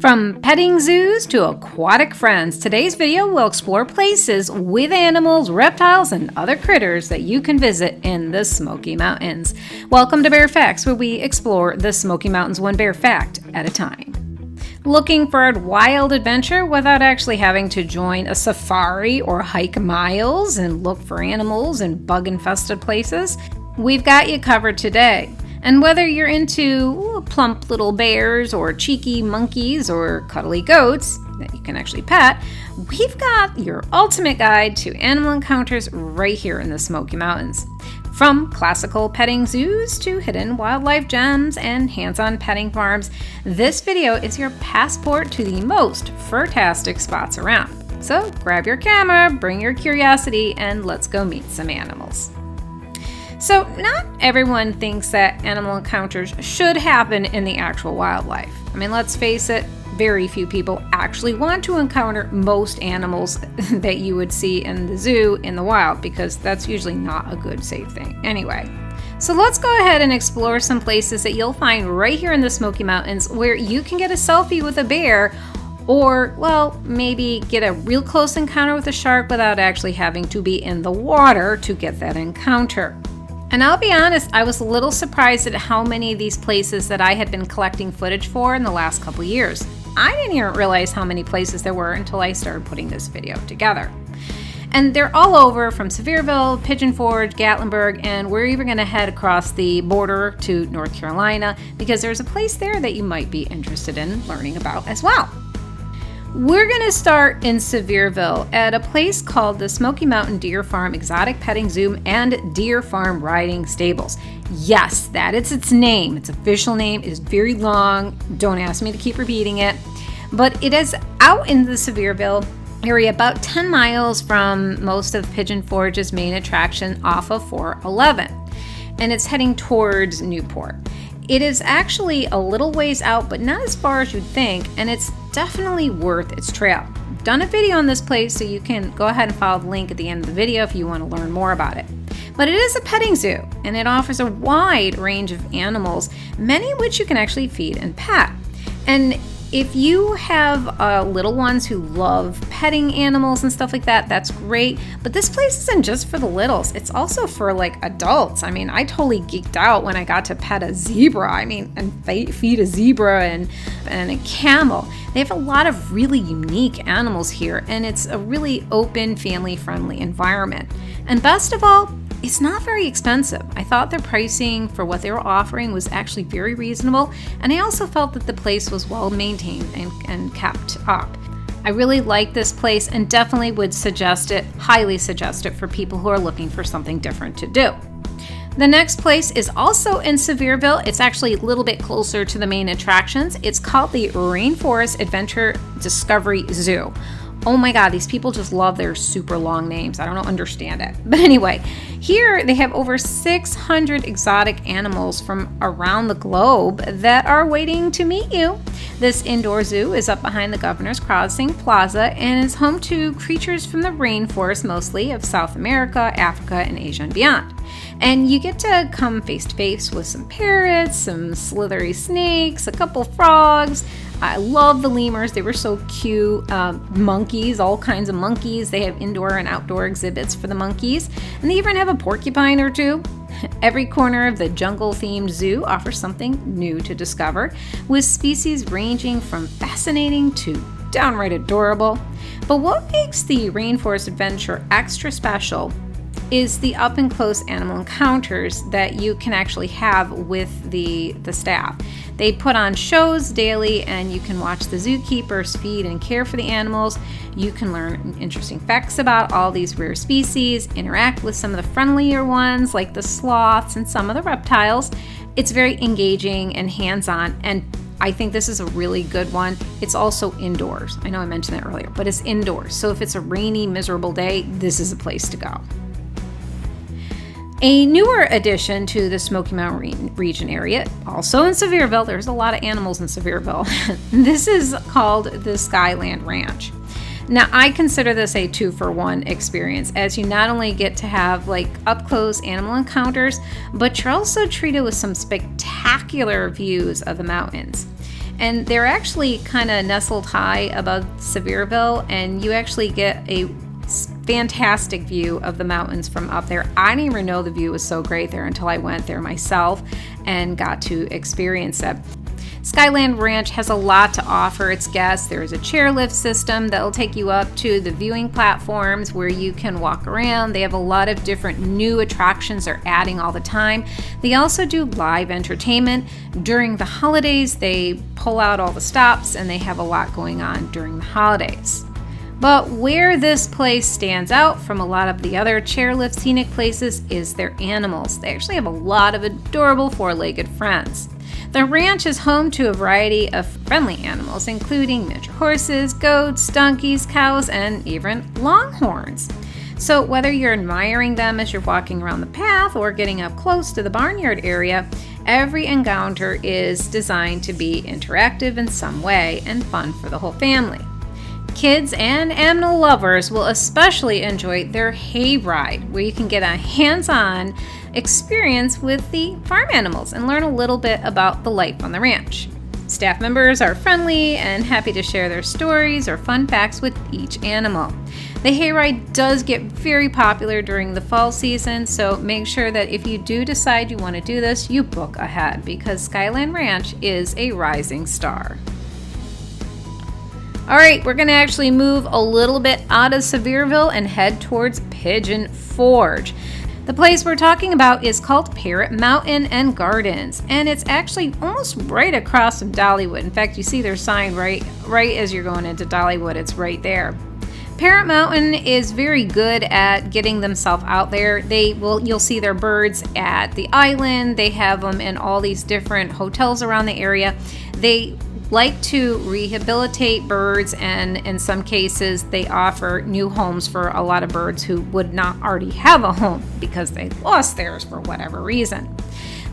From petting zoos to aquatic friends, today's video will explore places with animals, reptiles, and other critters that you can visit in the Smoky Mountains. Welcome to Bear Facts, where we explore the Smoky Mountains one bear fact at a time. Looking for a wild adventure without actually having to join a safari or hike miles and look for animals in bug-infested places? We've got you covered today. And whether you're into plump little bears or cheeky monkeys or cuddly goats that you can actually pet, we've got your ultimate guide to animal encounters right here in the Smoky Mountains. From classical petting zoos to hidden wildlife gems and hands-on petting farms, this video is your passport to the most fantastic spots around. So grab your camera, bring your curiosity, and let's go meet some animals. So not everyone thinks that animal encounters should happen in the actual wildlife. I mean, let's face it, very few people actually want to encounter most animals that you would see in the zoo in the wild, because that's usually not a good, safe thing anyway. So let's go ahead and explore some places that you'll find right here in the Smoky Mountains where you can get a selfie with a bear, or, well, maybe get a real close encounter with a shark without actually having to be in the water to get that encounter. And I'll be honest, I was a little surprised at how many of these places that I had been collecting footage for in the last couple years. I didn't even realize how many places there were until I started putting this video together. And they're all over, from Sevierville, Pigeon Forge, Gatlinburg, and we're even going to head across the border to North Carolina because there's a place there that you might be interested in learning about as well. We're going to start in Sevierville at a place called the Smoky Mountain Deer Farm Exotic Petting Zoo and Deer Farm Riding Stables. Yes, that is its name. Its official name is very long. Don't ask me to keep repeating it. But it is out in the Sevierville area, about 10 miles from most of Pigeon Forge's main attraction off of 411. And it's heading towards Newport. It is actually a little ways out, but not as far as you'd think, and it's definitely worth its trail. I've done a video on this place, so you can go ahead and follow the link at the end of the video if you want to learn more about it. But it is a petting zoo, and it offers a wide range of animals, many of which you can actually feed and pet. And if you have little ones who love petting animals and stuff like that, that's great. But this place isn't just for the littles. It's also for like adults. I mean, I totally geeked out when I got to pet a zebra. And feed a zebra and a camel. They have a lot of really unique animals here, and it's a really open, family-friendly environment. And best of all, it's not very expensive. I thought their pricing for what they were offering was actually very reasonable, and I also felt that the place was well maintained and kept up. I really like this place and definitely would highly suggest it for people who are looking for something different to do. The next place is also in Sevierville. It's actually a little bit closer to the main attractions. It's called the Rainforest Adventure Zoo. Oh my God, these people just love their super long names. I don't understand it. But anyway, here they have over 600 exotic animals from around the globe that are waiting to meet you. This indoor zoo is up behind the Governor's Crossing Plaza and is home to creatures from the rainforest, mostly of South America, Africa, and Asia and beyond. And you get to come face to face with some parrots, some slithery snakes, a couple frogs. I love the lemurs. They were so cute. Monkeys, all kinds of monkeys. They have indoor and outdoor exhibits for the monkeys. And they even have a porcupine or two. Every corner of the jungle-themed zoo offers something new to discover, with species ranging from fascinating to downright adorable. But what makes the Rainforest Adventure extra special is the up-and-close animal encounters that you can actually have with the staff. They put on shows daily, and you can watch the zookeepers feed and care for the animals. You can learn interesting facts about all these rare species, interact with some of the friendlier ones like the sloths and some of the reptiles. It's very engaging and hands-on, and I think this is a really good one. It's also indoors. I know I mentioned that earlier, but it's indoors. So if it's a rainy, miserable day, this is a place to go. A newer addition to the Smoky Mountain region area, also in Sevierville. There's a lot of animals in Sevierville. This is called the Skyland Ranch. Now, I consider this a 2-for-1 experience, as you not only get to have like up-close animal encounters, but you're also treated with some spectacular views of the mountains. And they're actually kind of nestled high above Sevierville, and you actually get a fantastic view of the mountains from up there. I didn't even know the view was so great there until I went there myself and got to experience it. Skyland Ranch has a lot to offer its guests. There's a chairlift system that will take you up to the viewing platforms where you can walk around. They have a lot of different new attractions they're adding all the time. They also do live entertainment. During the holidays, they pull out all the stops and they have a lot going on during the holidays. But where this place stands out from a lot of the other chairlift scenic places is their animals. They actually have a lot of adorable four-legged friends. The ranch is home to a variety of friendly animals, including miniature horses, goats, donkeys, cows, and even longhorns. So whether you're admiring them as you're walking around the path or getting up close to the barnyard area, every encounter is designed to be interactive in some way and fun for the whole family. Kids and animal lovers will especially enjoy their hay ride, where you can get a hands-on experience with the farm animals and learn a little bit about the life on the ranch. Staff members are friendly and happy to share their stories or fun facts with each animal. The hayride does get very popular during the fall season, so make sure that if you do decide you want to do this, you book ahead, because Skyland Ranch is a rising star. All right, we're going to actually move a little bit out of Sevierville and head towards Pigeon Forge. The place we're talking about is called Parrot Mountain and Gardens, and it's actually almost right across from Dollywood. In fact, you see their sign right as you're going into Dollywood. It's right there. Parrot Mountain is very good at getting themselves out there. You'll see their birds at the island. They have them in all these different hotels around the area. They like to rehabilitate birds, and in some cases they offer new homes for a lot of birds who would not already have a home because they lost theirs for whatever reason.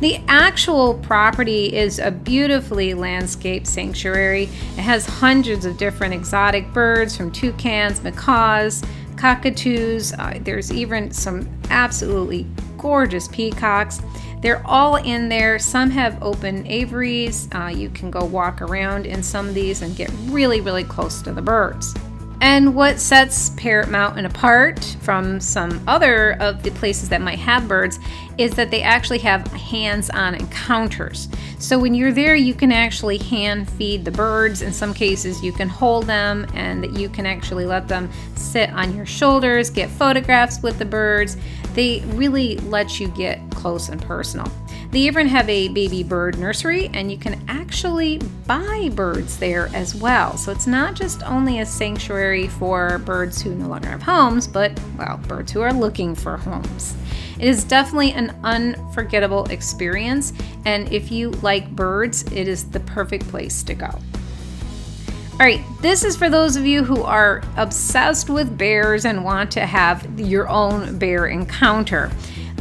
The actual property is a beautifully landscaped sanctuary. It has hundreds of different exotic birds, from toucans, macaws, cockatoos. There's even some absolutely gorgeous peacocks. They're all in there. Some have open aviaries. You can go walk around in some of these and get really, really close to the birds. And what sets Parrot Mountain apart from some other of the places that might have birds is that they actually have hands-on encounters. So when you're there, you can actually hand feed the birds. In some cases, you can hold them, and that you can actually let them sit on your shoulders, get photographs with the birds. They really let you get close and personal. They even have a baby bird nursery, and you can actually buy birds there as well. So it's not just only a sanctuary for birds who no longer have homes, but, well, birds who are looking for homes. It is definitely an unforgettable experience, and if you like birds, it is the perfect place to go. All right, this is for those of you who are obsessed with bears and want to have your own bear encounter,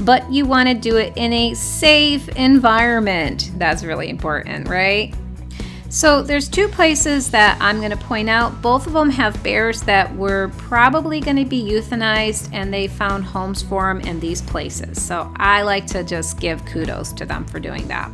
but you want to do it in a safe environment. That's really important, right? So there's two places that I'm going to point out. Both of them have bears that were probably going to be euthanized, and they found homes for them in these places. So I like to just give kudos to them for doing that.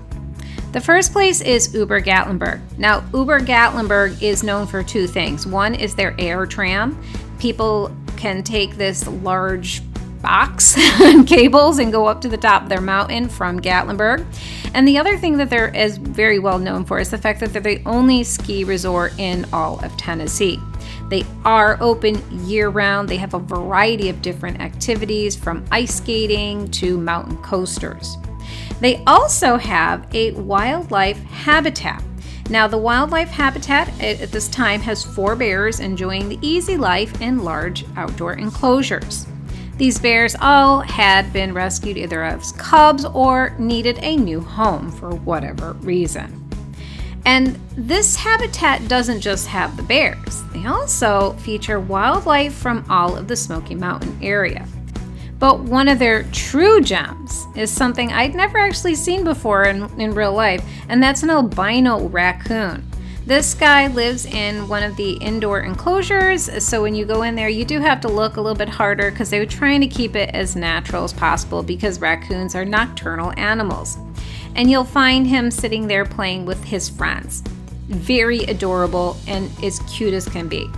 The first place is Gatlinburg. Now, Gatlinburg is known for two things. One is their air tram. People can take this large box and cables and go up to the top of their mountain from Gatlinburg. And the other thing that they're is very well known for is the fact that they're the only ski resort in all of Tennessee. They are open year-round. They have a variety of different activities, from ice skating to mountain coasters. They also have a wildlife habitat. Now, the wildlife habitat at this time has 4 bears enjoying the easy life in large outdoor enclosures. These bears all had been rescued either as cubs or needed a new home for whatever reason. And this habitat doesn't just have the bears. They also feature wildlife from all of the Smoky Mountain area. But one of their true gems is something I'd never actually seen before in real life, and that's an albino raccoon. This guy lives in one of the indoor enclosures, so when you go in there, you do have to look a little bit harder because they were trying to keep it as natural as possible, because raccoons are nocturnal animals. And you'll find him sitting there playing with his friends. very adorable and as cute as can be.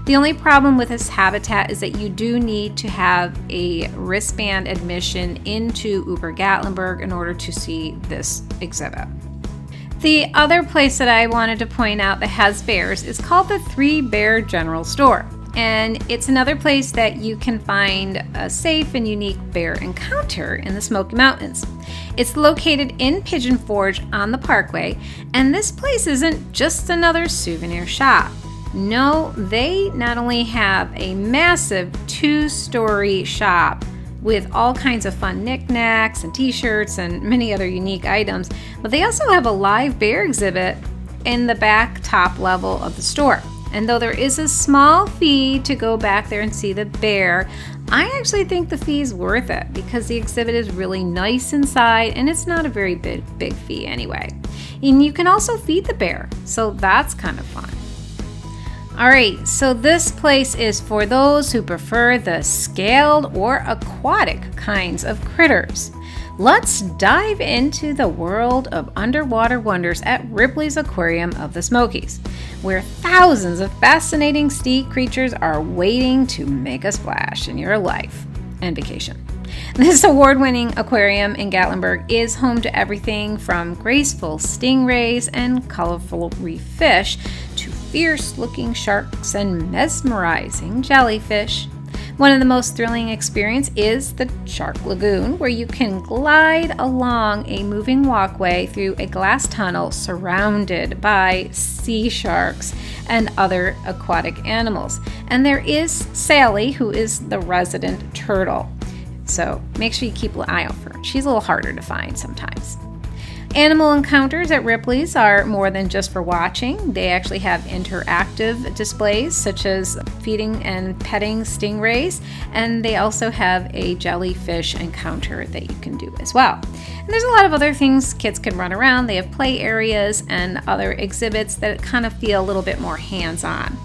The only problem with this habitat is that you do need to have a wristband admission into Uber Gatlinburg in order to see this exhibit. The other place that I wanted to point out that has bears is called the Three Bear General Store. And it's another place that you can find a safe and unique bear encounter in the Smoky Mountains. It's located in Pigeon Forge on the Parkway, and this place isn't just another souvenir shop. No, they not only have a massive 2-story shop with all kinds of fun knickknacks and t-shirts and many other unique items, but they also have a live bear exhibit in the back top level of the store. And though there is a small fee to go back there and see the bear, I actually think the fee is worth it because the exhibit is really nice inside and it's not a very big fee anyway. And you can also feed the bear, so that's kind of fun. Alright, so this place is for those who prefer the scaled or aquatic kinds of critters. Let's dive into the world of underwater wonders at Ripley's Aquarium of the Smokies, where thousands of fascinating sea creatures are waiting to make a splash in your life and vacation. This award-winning aquarium in Gatlinburg is home to everything from graceful stingrays and colorful reef fish to fierce-looking sharks and mesmerizing jellyfish. One of the most thrilling experiences is the Shark Lagoon, where you can glide along a moving walkway through a glass tunnel surrounded by sea sharks and other aquatic animals. And there is Sally, who is the resident turtle. So make sure you keep an eye out for her. She's a little harder to find sometimes. Animal encounters at Ripley's are more than just for watching. They actually have interactive displays such as feeding and petting stingrays, and they also have a jellyfish encounter that you can do as well. And there's a lot of other things kids can run around. They have play areas and other exhibits that kind of feel a little bit more hands-on.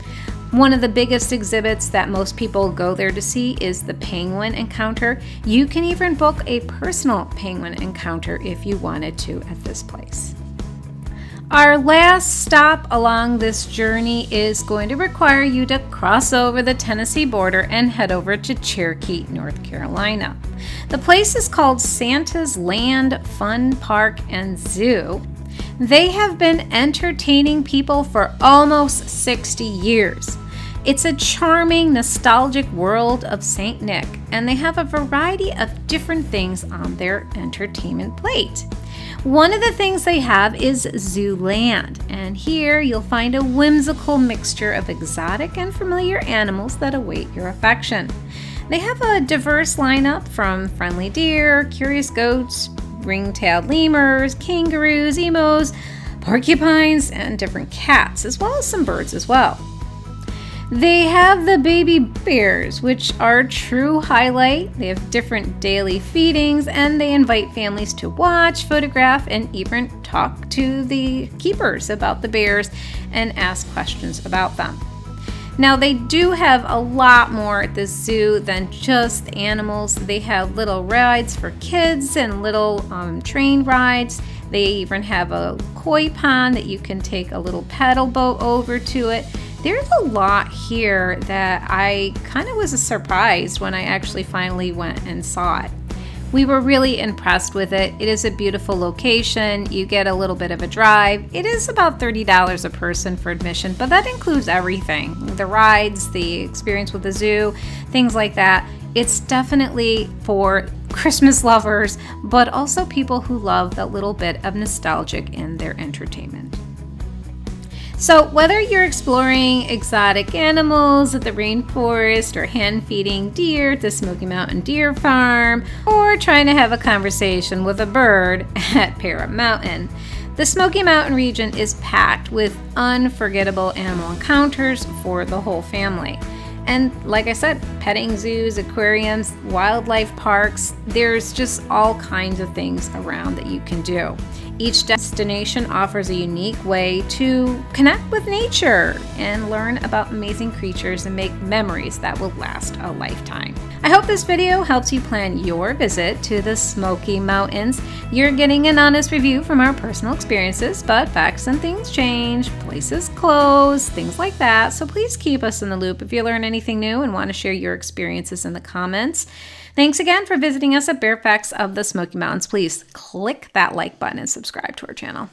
One of the biggest exhibits that most people go there to see is the penguin encounter. You can even book a personal penguin encounter if you wanted to at this place. Our last stop along this journey is going to require you to cross over the Tennessee border and head over to Cherokee, North Carolina. The place is called Santa's Land Fun Park and Zoo. They have been entertaining people for almost 60 years. It's a charming, nostalgic world of St. Nick, and they have a variety of different things on their entertainment plate. One of the things they have is Zooland, and here you'll find a whimsical mixture of exotic and familiar animals that await your affection. They have a diverse lineup from friendly deer, curious goats, ring-tailed lemurs, kangaroos, emos, porcupines, and different cats, as well as some birds as well. They have the baby bears, which are a true highlight. They have different daily feedings, and they invite families to watch, photograph, and even talk to the keepers about the bears and ask questions about them. Now, they do have a lot more at the zoo than just animals. They have little rides for kids and little train rides. They even have a koi pond that you can take a little paddle boat over to it. There's a lot here that I kind of was surprised when I actually finally went and saw it. We were really impressed with it. It is a beautiful location. You get a little bit of a drive. It is about $30 a person for admission, but that includes everything. The rides, the experience with the zoo, things like that. It's definitely for Christmas lovers, but also people who love that little bit of nostalgic in their entertainment. So whether you're exploring exotic animals at the rainforest or hand-feeding deer at the Smoky Mountain Deer Farm, or trying to have a conversation with a bird at Parrot Mountain, the Smoky Mountain region is packed with unforgettable animal encounters for the whole family. And like I said, petting zoos, aquariums, wildlife parks, there's just all kinds of things around that you can do. Each destination offers a unique way to connect with nature and learn about amazing creatures and make memories that will last a lifetime. I hope this video helps you plan your visit to the Smoky Mountains. You're getting an honest review from our personal experiences, but facts and things change, places close, things like that. So please keep us in the loop if you learn anything new and want to share your experiences in the comments. Thanks again for visiting us at Bear Facts of the Smoky Mountains. Please click that like button and subscribe to our channel.